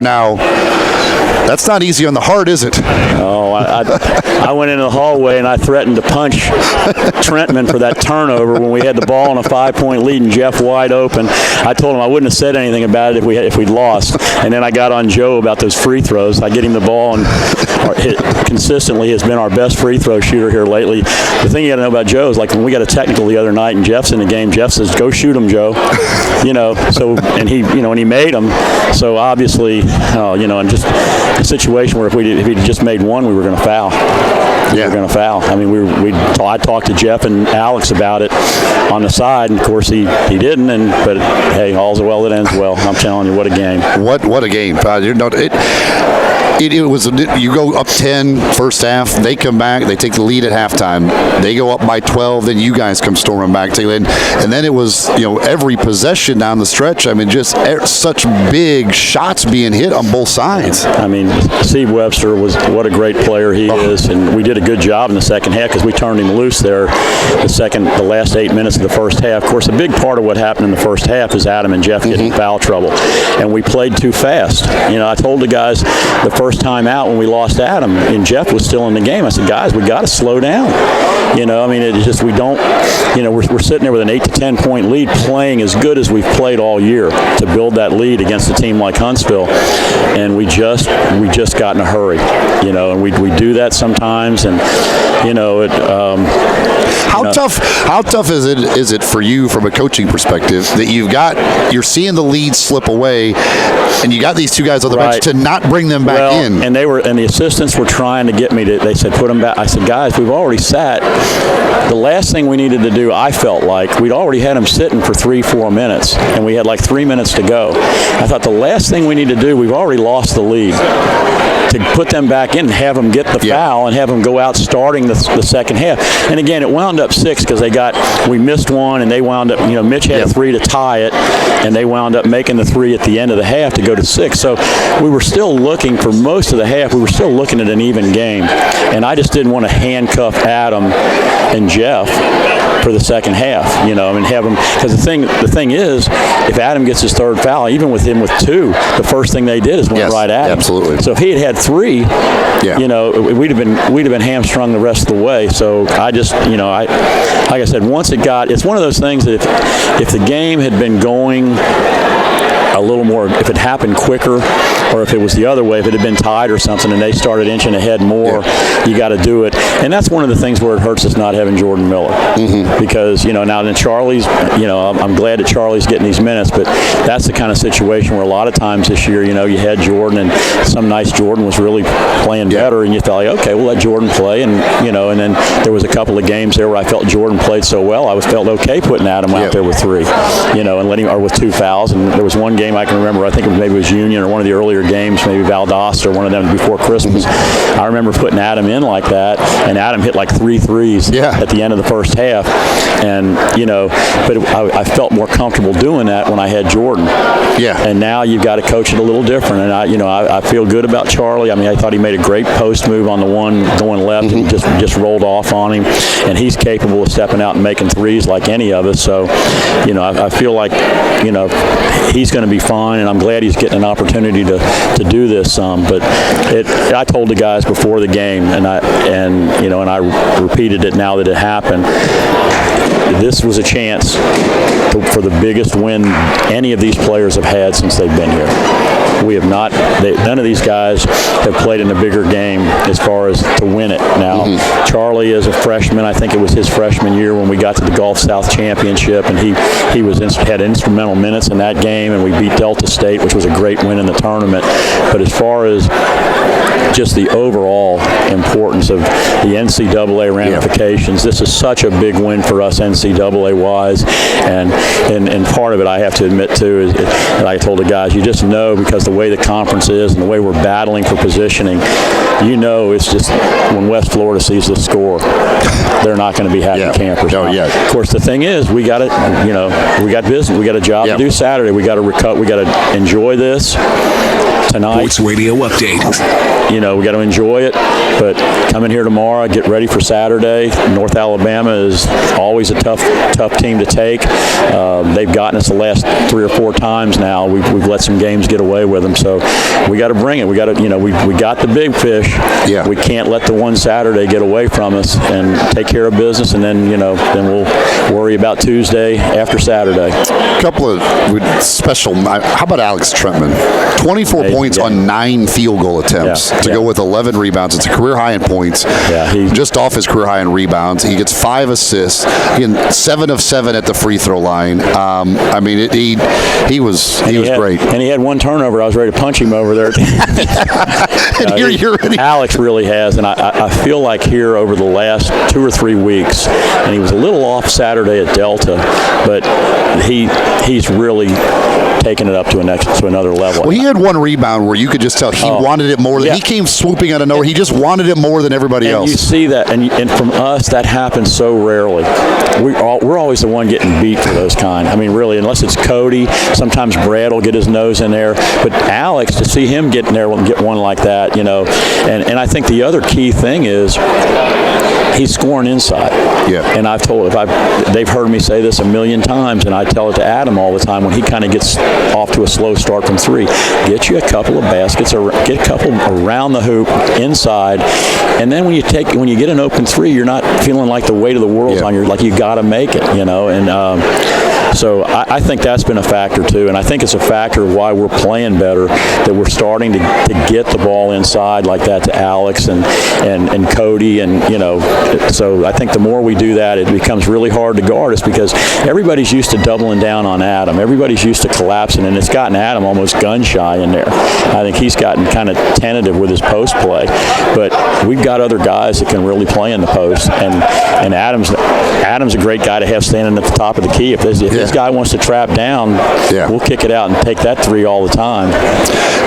Now, that's not easy on the heart, is it? Oh, I went into the hallway and I threatened to punch Trentman for that turnover when we had the ball on a 5-point lead and Jeff wide open. I told him I wouldn't have said anything about it if we'd lost. And then I got on Joe about those free throws. I get him the ball, and consistently has been our best free throw shooter here lately. The thing you got to know about Joe is, like, when we got a technical the other night and Jeff's in the game, Jeff says, "Go shoot him, Joe." So and he made them. So obviously, and just a situation where if he'd just made one, we were going to foul. We were going to foul. I mean, I talked to Jeff and Alex about it on the side, and of course he didn't. But hey, all's well that ends well. I'm telling you, what a game. What a game. It was. You go up 10 first half. They come back. They take the lead at halftime. They go up by 12. Then you guys come storming back. And then it was every possession down the stretch. I mean, just such big shots being hit on both sides. I mean, Steve Webster what a great player he is, and we did a good job in the second half because we turned him loose there. The last 8 minutes of the first half. Of course, a big part of what happened in the first half is Adam and Jeff getting in foul trouble, and we played too fast. I told the guys the first time out when we lost Adam and Jeff was still in the game, I said, guys, we got to slow down. It's just we don't. We're sitting there with an 8 to 10 point lead, playing as good as we've played all year to build that lead against a team like Huntsville, and we just got in a hurry. And we do that sometimes, and How tough is it for you from a coaching perspective that you're seeing the lead slip away, and you got these two guys on the bench to not bring them back in? And the assistants were trying to get me to. They said, put them back. I said, guys, we've already sat. The last thing we needed to do, I felt like, we'd already had them sitting for 3-4 minutes, and we had like 3 minutes to go. I thought the last thing we need to do, we've already lost the lead, to put them back in and have them get the foul and have them go out starting the second half. And again, it wound up 6 because we missed one, and they wound up, Mitch had a 3 to tie it, and they wound up making the 3 at the end of the half to go to 6. So we were still looking for most of the half. We were still looking at an even game, and I just didn't want to handcuff Adam and Jeff for the second half, and have them, because the thing is, if Adam gets his third foul, even with him with 2, the first thing they did is went right at him. Absolutely. So if he had 3, we'd have been hamstrung the rest of the way. So I just, like I said, it's one of those things that if the game had been going a little more, if it happened quicker, or if it was the other way, if it had been tied or something and they started inching ahead more, you got to do it. And that's one of the things where it hurts us not having Jordan Miller. Because, now then Charlie's, I'm glad that Charlie's getting these minutes, but that's the kind of situation where a lot of times this year, you had Jordan, and some nights Jordan was really playing better, and you thought, like, okay, we'll let Jordan play. And, and then there was a couple of games there where I felt Jordan played so well, I felt okay putting Adam out there with 3, and letting, or with 2 fouls. And there was one game I can remember, I think maybe it was Union or one of the earlier games, maybe Valdosta or one of them before Christmas. I remember putting Adam in like that, and Adam hit like 3 threes at the end of the first half. And, but I felt more comfortable doing that when I had Jordan. And now you've got to coach it a little different. And I feel good about Charlie. I mean, I thought he made a great post move on the one going left and just rolled off on him. And he's capable of stepping out and making 3s like any of us. So, I feel like, he's going to be fine, and I'm glad he's getting an opportunity to do this some. But I told the guys before the game, and I repeated it now that it happened. This was a chance for the biggest win any of these players have had since they've been here. We have not. None of these guys have played in a bigger game as far as to win it. Now, Charlie is a freshman. I think it was his freshman year when we got to the Gulf South Championship, and he had instrumental minutes in that game, and we beat Delta State, which was a great win in the tournament. But as far as just the overall importance of the NCAA ramifications, this is such a big win for us NCAA-wise, and part of it I have to admit too is, and I told the guys, you just know, because the way the conference is and the way we're battling for positioning, it's just when West Florida sees the score, they're not going to be happy campers. Of course, the thing is, we got we got business, we got a job to do Saturday. We got to recover, we got to enjoy this tonight. Sports Radio Update. You know, we got to enjoy it, but come in here tomorrow, get ready for Saturday. North Alabama is always a tough team to take. They've gotten us the last 3 or 4 times now. We've let some games get away with them, so we got to bring it. We got to, you know, we got the big fish. Yeah. We can't let the one Saturday get away from us, and take care of business, and then, you know, then we'll worry about Tuesday after Saturday. A couple of special. How about Alex Trentman? 24 points on 9 field goal attempts to go with 11 rebounds. It's a career high in points. Yeah, he's just off his career high in rebounds. He gets 5 assists. Again, 7 of 7 at the free throw line. I mean, he was great. And he had 1 turnover. I was ready to punch him over there. You're ready. Alex really has, and I feel like here over the last 2 or 3 weeks, and he was a little off Saturday at Delta, but he's really taking it up to another level. Well, he had 1 rebound where you could just tell he wanted it more. He came swooping out of nowhere. He just wanted it more than everybody else. You see that, and from us, that happens so rarely. We're always the one getting beat for those kind. I mean, really, unless it's Cody, sometimes Brad will get his nose in there. But Alex, to see him get in there and get one like that, you know, and I think the other key thing is he's scoring inside. Yeah. And I've told, they've heard me say this a million times, and I tell it to Adam all the time when he kind of gets off to a slow start from 3. Get you a couple of baskets, or get a couple around the hoop inside, and then when you get an open 3, you're not feeling like the weight of the world's on you. Like you got to make it, you know. And so I think that's been a factor too, and I think it's a factor of why we're playing better, that we're starting to get the ball inside like that to Alex and Cody, and you know. So I think the more we do that, it becomes really hard to guard us, because everybody's used to doubling down on Adam. Everybody's used to collapsing, and it's gotten Adam almost gun shy in there. I think he's gotten kind of tentative with his post play, but we've got other guys that can really play in the post, and Adam's a great guy to have standing at the top of the key. If this guy wants to trap down, we'll kick it out and take that 3 all the time.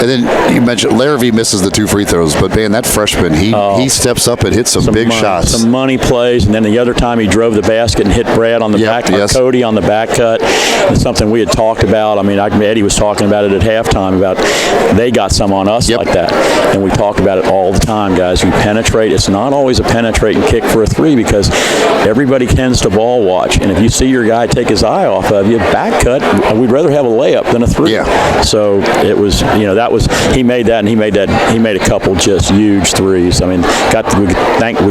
And then you mentioned Larrabee misses the 2 free throws, but man, that freshman, he steps up and hits some big shots. Some money plays, and then the other time he drove the basket and hit Brad on the back, or Cody on the back cut. It's something we had talked about. I mean, Eddie was talking about it at halftime, about they got some on us like that, and we talk about it all the time, guys. We penetrate. It's not always a penetrate and kick for a 3, because everybody tends to ball watch, and if you see your guy take his eye off of you, back cut, we'd rather have a layup than a 3. Yeah. So it was, you know, he made that, and he made a couple just huge 3s. I mean,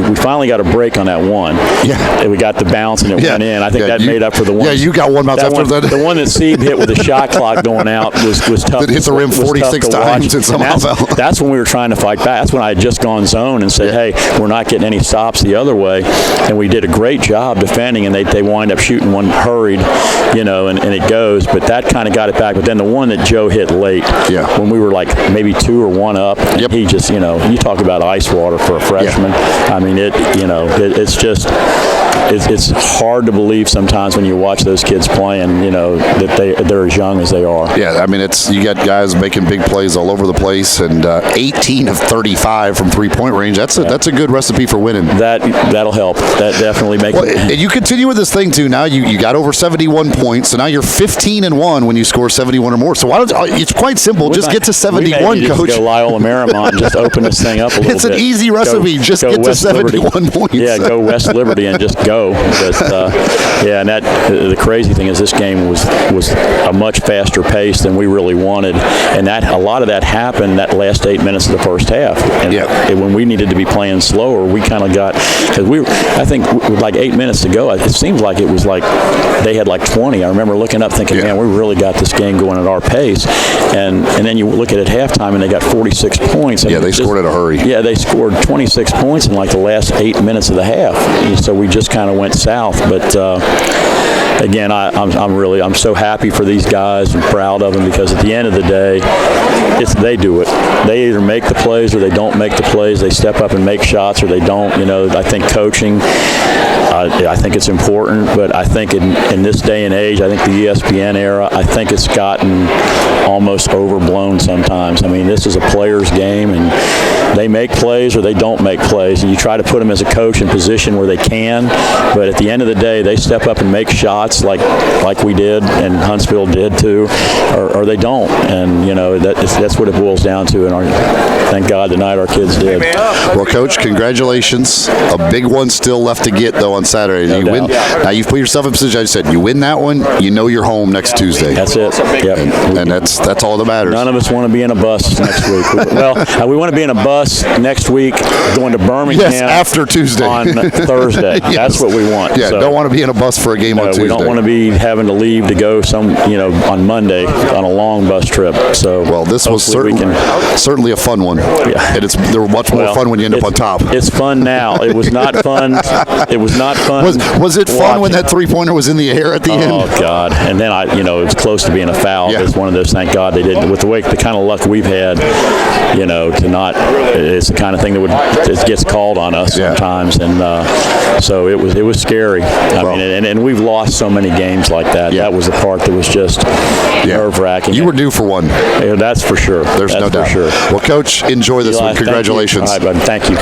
we finally got a break on that one. Yeah. And we got the bounce, and it went in. I think that made up for the one. Yeah, you got one bounce after that. The one that Sieb hit with the shot clock going out was tough. It hit the rim 46 times and somehow fell. That's when we were trying to fight back. That's when I had just gone zone and said, hey, we're not getting any stops the other way. And we did a great job defending, and they wind up shooting one hurried, you know, and it goes. But that kind of got it back. But then the one that Joe hit late, when we were like maybe 2 or 1 up, he just, you know, you talk about ice water for a freshman. I mean, it's just, it's hard to believe sometimes when you watch those kids playing, you know, that they're as young as they are. Yeah, I mean, you got guys making big plays all over the place, and 18 of 35 from 3-point range. That's a good recipe for winning. That'll help. That definitely makes it. And you continue with this thing too. Now you got over 71 points, so now you're 15-1 when you score 71 or more. So it's quite simple. Just get to 71, Coach. Just go Lyle Marimon and just open this thing up a little bit. It's an easy recipe. Just get to 71 points. Yeah, go West Liberty and just go. And the crazy thing is this game was a much faster pace than we really wanted, and a lot of that happened that last 8 minutes of the first half. And when we needed to be playing slower, we kind of got, because I think with like 8 minutes to go, it seems like it was like they had like 20. I remember looking up thinking, man, we really got this game going at our pace. And then you look at it at halftime, and they got 46 points. They scored in a hurry. Yeah, they scored 26 points in like the last 8 minutes of the half. So we just kind of went south. But again, I'm so happy for these guys and proud of them, because at the end of the day, they do it. They either make the plays or they don't make the plays. They step up and make shots, or they don't. You know, I think coaching, I think it's important, but I think in this day and age, I think the ESPN era, I think it's gotten almost overblown sometimes. I mean, this is a player's game, and they make plays or they don't make plays, and you try to put them as a coach in position where they can, But at the end of the day, they step up and make shots like we did and Huntsville did too, or they don't. And, that's what it boils down to. And thank God tonight our kids did. Well, Coach, congratulations. A big one still left to get, though, on Saturday. No you win. Now, you've put yourself in a position, I said, you win that one, you're home next Tuesday. That's it. Yep. And that's all that matters. None of us want to be in a bus next week. We want to be in a bus next week going to Birmingham. Yes, after Tuesday. On Thursday. Yes. That's what we want. Yeah, so, don't want to be in a bus for a game on Tuesday. We don't want to be having to leave to go on Monday on a long bus trip. So, well, this was certainly a fun one. Yeah. And they're much more fun when you end up on top. It's fun now. It was not fun. It was not fun. Was it fun when that three-pointer was in the air at the end? Oh, God. And then it was close to being a foul. Yeah. It's one of those, thank God they didn't. With the kind of luck we've had, to not, it's the kind of thing that it gets called on us sometimes. And so it was scary. I mean, and we've lost so many games like that. Yeah. That was the part that was just nerve-wracking. You were due for one. That's for sure. There's no doubt. Sure. Well, Coach, enjoy this one. Congratulations. All right, buddy. Thank you.